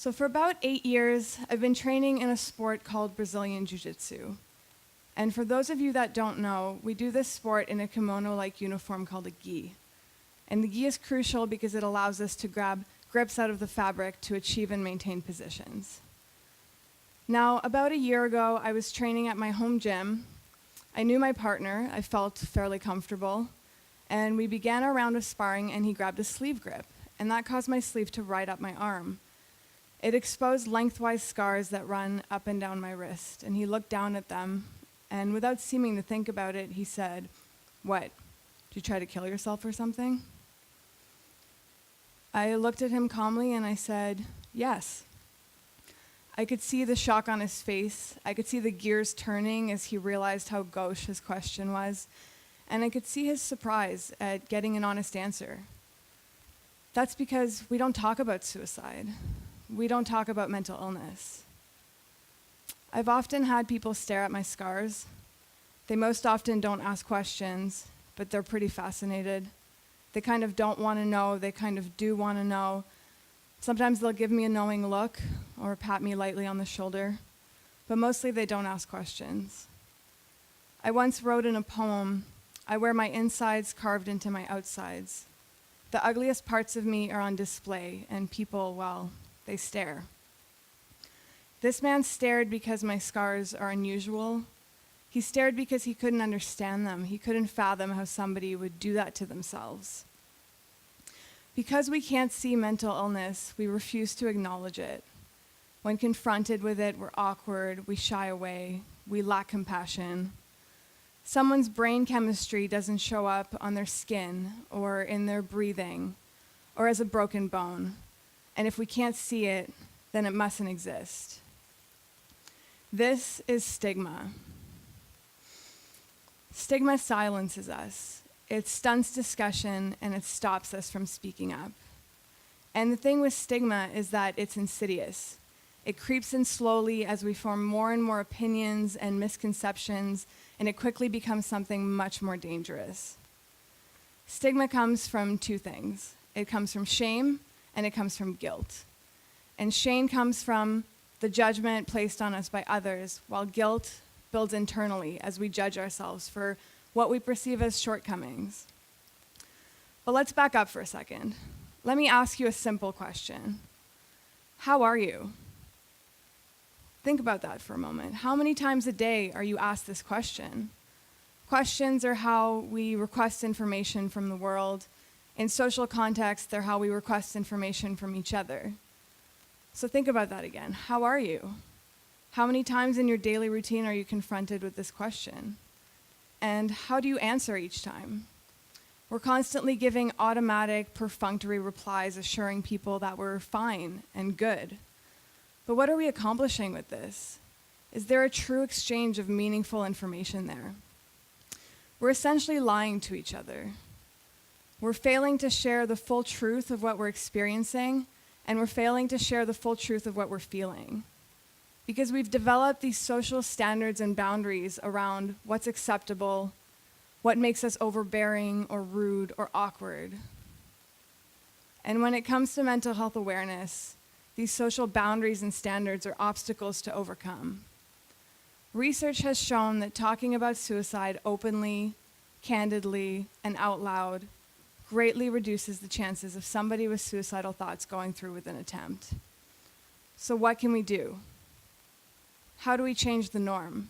So for about 8 years, I've been training in a sport called Brazilian Jiu-Jitsu. And for those of you that don't know, we do this sport in a kimono-like uniform called a gi. And the gi is crucial because it allows us to grab grips out of the fabric to achieve and maintain positions. Now, about a year ago, I was training at my home gym. I knew my partner, I felt fairly comfortable, and we began our round of sparring and he grabbed a sleeve grip, and that caused my sleeve to ride up my arm. It exposed lengthwise scars that run up and down my wrist, and he looked down at them, and without seeming to think about it, he said, "What, did you try to kill yourself or something?" I looked at him calmly and I said, "Yes." I could see the shock on his face. I could see the gears turning as he realized how gauche his question was, and I could see his surprise at getting an honest answer. That's because we don't talk about suicide. We don't talk about mental illness. I've often had people stare at my scars. They most often don't ask questions, but they're pretty fascinated. They kind of don't want to know, they kind of do want to know. Sometimes they'll give me a knowing look or pat me lightly on the shoulder, but mostly they don't ask questions. I once wrote in a poem, "I wear my insides carved into my outsides. The ugliest parts of me are on display, and people, well, they stare." This man stared because my scars are unusual. He stared because he couldn't understand them. He couldn't fathom how somebody would do that to themselves. Because we can't see mental illness, we refuse to acknowledge it. When confronted with it, we're awkward, we shy away, we lack compassion. Someone's brain chemistry doesn't show up on their skin or in their breathing or as a broken bone. And if we can't see it, then it mustn't exist. This is stigma. Stigma silences us. It stunts discussion and it stops us from speaking up. And the thing with stigma is that it's insidious. It creeps in slowly as we form more and more opinions and misconceptions, and it quickly becomes something much more dangerous. Stigma comes from two things. It comes from shame and it comes from guilt. And shame comes from the judgment placed on us by others, while guilt builds internally as we judge ourselves for what we perceive as shortcomings. But let's back up for a second. Let me ask you a simple question. How are you? Think about that for a moment. How many times a day are you asked this question? Questions are how we request information from the world. In social contexts, they're how we request information from each other. So think about that again. How are you? How many times in your daily routine are you confronted with this question? And how do you answer each time? We're constantly giving automatic, perfunctory replies assuring people that we're fine and good. But what are we accomplishing with this? Is there a true exchange of meaningful information there? We're essentially lying to each other. We're failing to share the full truth of what we're experiencing, and we're failing to share the full truth of what we're feeling. Because we've developed these social standards and boundaries around what's acceptable, what makes us overbearing or rude or awkward. And when it comes to mental health awareness, these social boundaries and standards are obstacles to overcome. Research has shown that talking about suicide openly, candidly, and out loud greatly reduces the chances of somebody with suicidal thoughts going through with an attempt. So what can we do? How do we change the norm?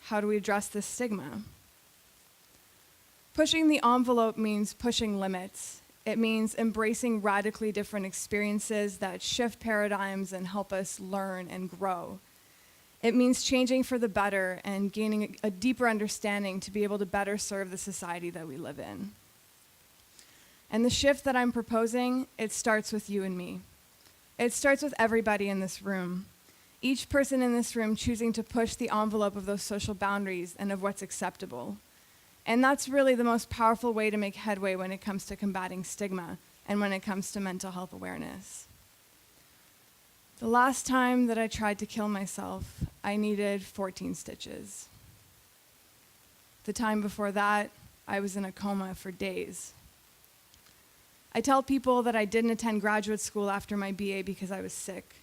How do we address this stigma? Pushing the envelope means pushing limits. It means embracing radically different experiences that shift paradigms and help us learn and grow. It means changing for the better and gaining a deeper understanding to be able to better serve the society that we live in. And the shift that I'm proposing, it starts with you and me. It starts with everybody in this room. Each person in this room choosing to push the envelope of those social boundaries and of what's acceptable. And that's really the most powerful way to make headway when it comes to combating stigma and when it comes to mental health awareness. The last time that I tried to kill myself, I needed 14 stitches. The time before that, I was in a coma for days. I tell people that I didn't attend graduate school after my BA because I was sick.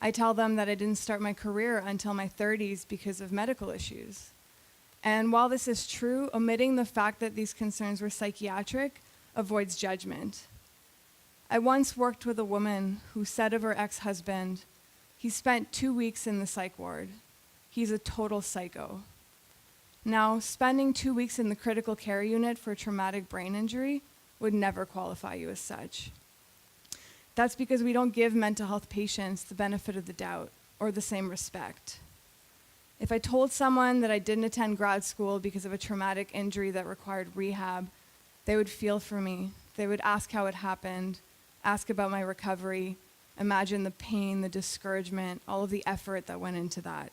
I tell them that I didn't start my career until my 30s because of medical issues. And while this is true, omitting the fact that these concerns were psychiatric avoids judgment. I once worked with a woman who said of her ex-husband, "He spent 2 weeks in the psych ward. He's a total psycho." Now, spending 2 weeks in the critical care unit for a traumatic brain injury would never qualify you as such. That's because we don't give mental health patients the benefit of the doubt or the same respect. If I told someone that I didn't attend grad school because of a traumatic injury that required rehab, they would feel for me. They would ask how it happened, ask about my recovery, imagine the pain, the discouragement, all of the effort that went into that.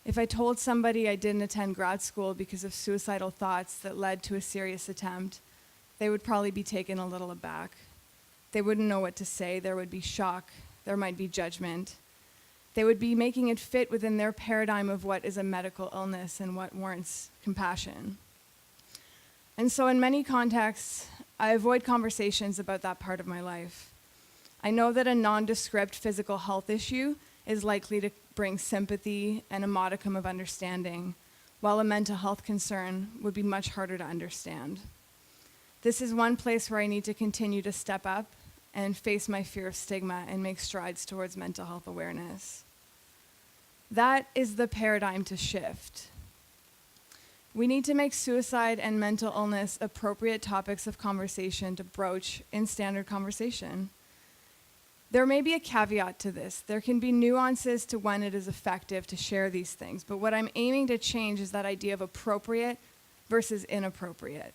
If I told somebody I didn't attend grad school because of suicidal thoughts that led to a serious attempt, they would probably be taken a little aback. They wouldn't know what to say. There would be shock. There might be judgment. They would be making it fit within their paradigm of what is a medical illness and what warrants compassion. And so in many contexts, I avoid conversations about that part of my life. I know that a nondescript physical health issue is likely to bring sympathy and a modicum of understanding, while a mental health concern would be much harder to understand. This is one place where I need to continue to step up and face my fear of stigma and make strides towards mental health awareness. That is the paradigm to shift. We need to make suicide and mental illness appropriate topics of conversation to broach in standard conversation. There may be a caveat to this. There can be nuances to when it is effective to share these things, but what I'm aiming to change is that idea of appropriate versus inappropriate.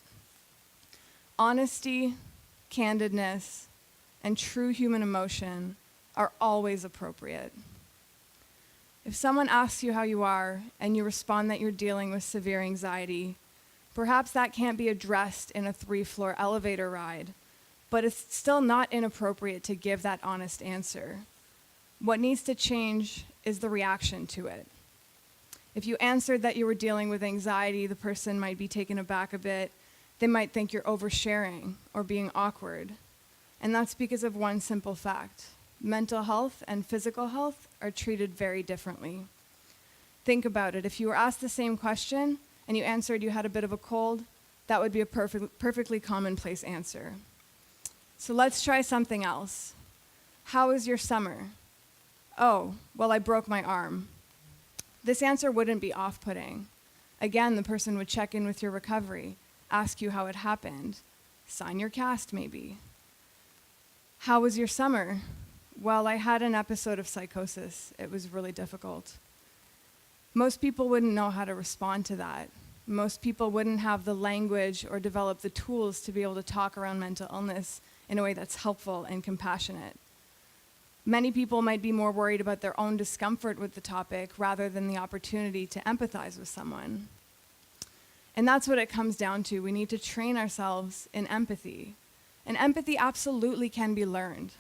Honesty, candidness, and true human emotion are always appropriate. If someone asks you how you are and you respond that you're dealing with severe anxiety, perhaps that can't be addressed in a 3-floor elevator ride, but it's still not inappropriate to give that honest answer. What needs to change is the reaction to it. If you answered that you were dealing with anxiety, the person might be taken aback a bit. They might think you're oversharing or being awkward. And that's because of one simple fact. Mental health and physical health are treated very differently. Think about it. If you were asked the same question and you answered you had a bit of a cold, that would be a perfectly commonplace answer. So let's try something else. How was your summer? Oh, well, I broke my arm. This answer wouldn't be off-putting. Again, the person would check in with your recovery, ask you how it happened, sign your cast maybe. How was your summer? Well, I had an episode of psychosis. It was really difficult. Most people wouldn't know how to respond to that. Most people wouldn't have the language or develop the tools to be able to talk around mental illness in a way that's helpful and compassionate. Many people might be more worried about their own discomfort with the topic rather than the opportunity to empathize with someone. And that's what it comes down to. We need to train ourselves in empathy. And empathy absolutely can be learned.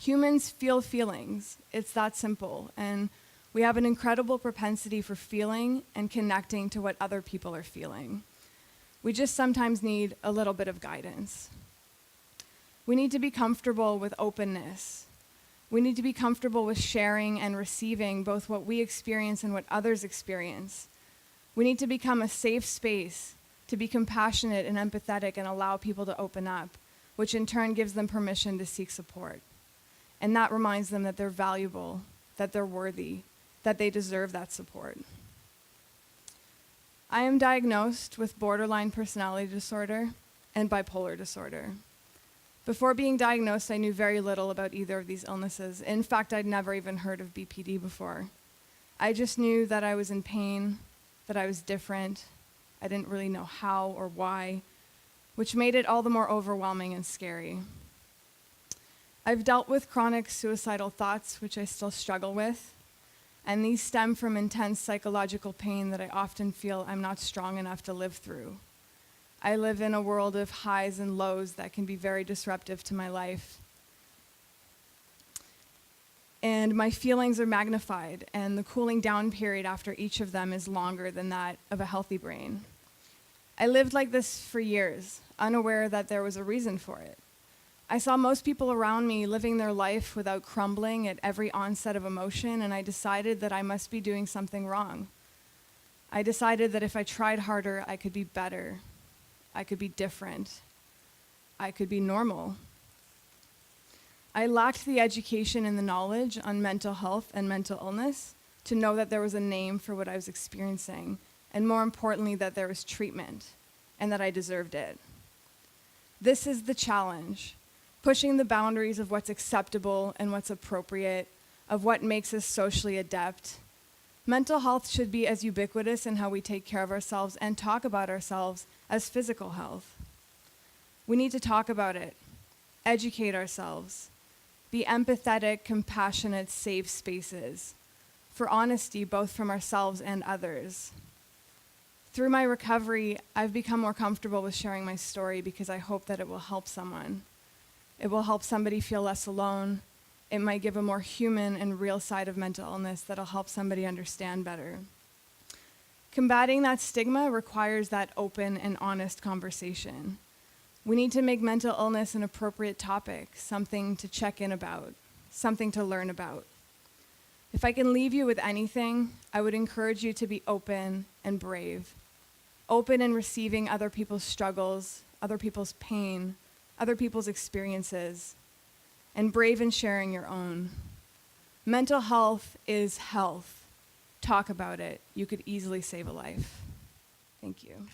Humans feel feelings. It's that simple. And we have an incredible propensity for feeling and connecting to what other people are feeling. We just sometimes need a little bit of guidance. We need to be comfortable with openness. We need to be comfortable with sharing and receiving both what we experience and what others experience. We need to become a safe space to be compassionate and empathetic and allow people to open up, which in turn gives them permission to seek support. And that reminds them that they're valuable, that they're worthy, that they deserve that support. I am diagnosed with borderline personality disorder and bipolar disorder. Before being diagnosed, I knew very little about either of these illnesses. In fact, I'd never even heard of BPD before. I just knew that I was in pain, that I was different. I didn't really know how or why, which made it all the more overwhelming and scary. I've dealt with chronic suicidal thoughts, which I still struggle with, and these stem from intense psychological pain that I often feel I'm not strong enough to live through. I live in a world of highs and lows that can be very disruptive to my life. And my feelings are magnified, and the cooling down period after each of them is longer than that of a healthy brain. I lived like this for years, unaware that there was a reason for it. I saw most people around me living their life without crumbling at every onset of emotion, and I decided that I must be doing something wrong. I decided that if I tried harder, I could be better. I could be different. I could be normal. I lacked the education and the knowledge on mental health and mental illness to know that there was a name for what I was experiencing, and more importantly, that there was treatment, and that I deserved it. This is the challenge, pushing the boundaries of what's acceptable and what's appropriate, of what makes us socially adept. Mental health should be as ubiquitous in how we take care of ourselves and talk about ourselves as physical health. We need to talk about it, educate ourselves, be empathetic, compassionate, safe spaces for honesty, both from ourselves and others. Through my recovery, I've become more comfortable with sharing my story because I hope that it will help someone. It will help somebody feel less alone. It might give a more human and real side of mental illness that'll help somebody understand better. Combating that stigma requires that open and honest conversation. We need to make mental illness an appropriate topic, something to check in about, something to learn about. If I can leave you with anything, I would encourage you to be open and brave. Open in receiving other people's struggles, other people's pain, other people's experiences, and brave in sharing your own. Mental health is health. Talk about it. You could easily save a life. Thank you.